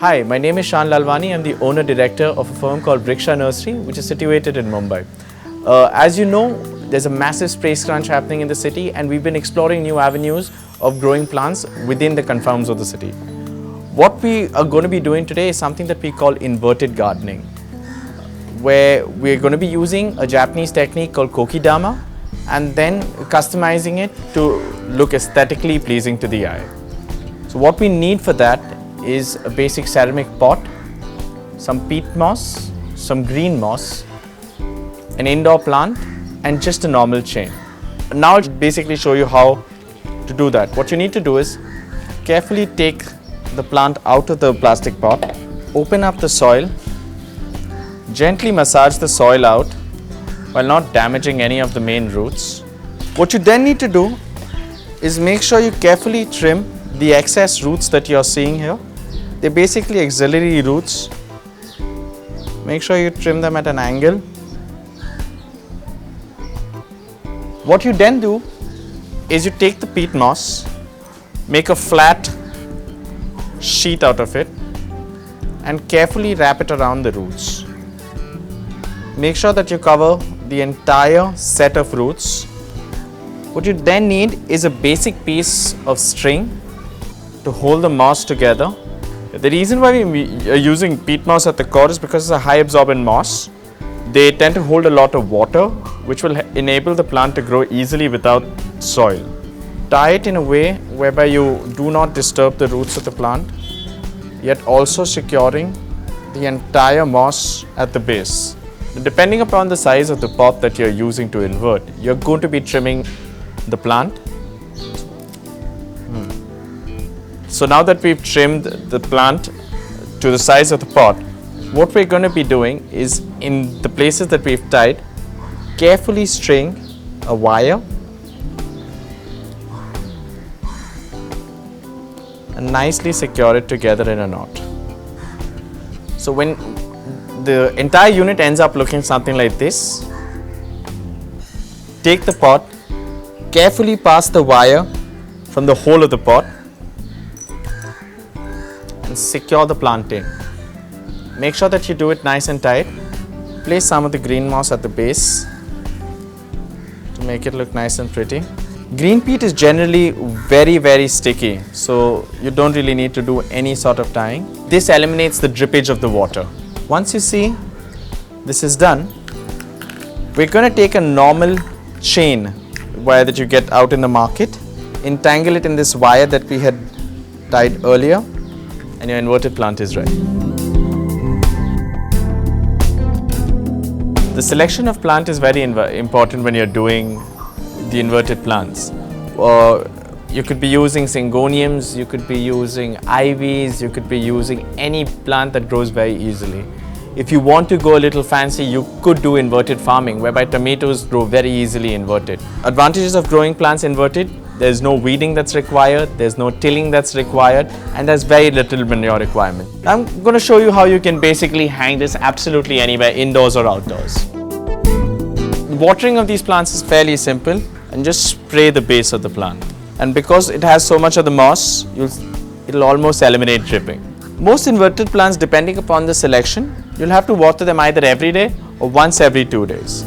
Hi, my name is Shan Lalwani. I'm the owner-director of a firm called Vriksha Nursery, which is situated in Mumbai. As you know, there's a massive space crunch happening in the city, and we've been exploring new avenues of growing plants within the confines of the city. What we are going to be doing today is something that we call inverted gardening, where we're going to be using a Japanese technique called Kokedama and then customizing it to look aesthetically pleasing to the eye. So what we need for that is a basic ceramic pot, some peat moss, some green moss, an indoor plant, and just a normal chain. Now I'll basically show you how to do that. What you need to do is carefully take the plant out of the plastic pot, open up the soil, gently massage the soil out while not damaging any of the main roots. What you then need to do is make sure you carefully trim the excess roots that you're seeing here. They're basically axillary roots. Make sure you trim them at an angle. What you then do is you take the peat moss, make a flat sheet out of it, and carefully wrap it around the roots. Make sure that you cover the entire set of roots. What you then need is a basic piece of string to hold the moss together. The reason why we are using peat moss at the core is because it's a high absorbent moss. They tend to hold a lot of water, which will enable the plant to grow easily without soil. Tie it in a way whereby you do not disturb the roots of the plant, yet also securing the entire moss at the base. Depending upon the size of the pot that you're using to invert, you're going to be trimming the plant. So now that we've trimmed the plant to the size of the pot, what we're going to be doing is, in the places that we've tied, carefully string a wire and nicely secure it together in a knot. So when the entire unit ends up looking something like this, take the pot, carefully pass the wire from the hole of the pot and secure the plant in. Make sure that you do it nice and tight. Place some of the green moss at the base to make it look nice and pretty. Green peat is generally very sticky, so you don't really need to do any sort of tying. This eliminates the drippage of the water. Once you see this is done, we're going to take a normal chain wire that you get out in the market, entangle it in this wire that we had tied earlier, and your inverted plant is ready. The selection of plant is very important when you're doing the inverted plants. You could be using syngoniums, you could be using ivies, you could be using any plant that grows very easily. If you want to go a little fancy, you could do inverted farming, whereby tomatoes grow very easily inverted. Advantages of growing plants inverted: there's no weeding that's required, there's no tilling that's required, and there's very little manure requirement. I'm going to show you how you can basically hang this absolutely anywhere, indoors or outdoors. The watering of these plants is fairly simple, and just spray the base of the plant. And because it has so much of the moss, it'll almost eliminate dripping. Most inverted plants, depending upon the selection, you'll have to water them either every day or once every 2 days.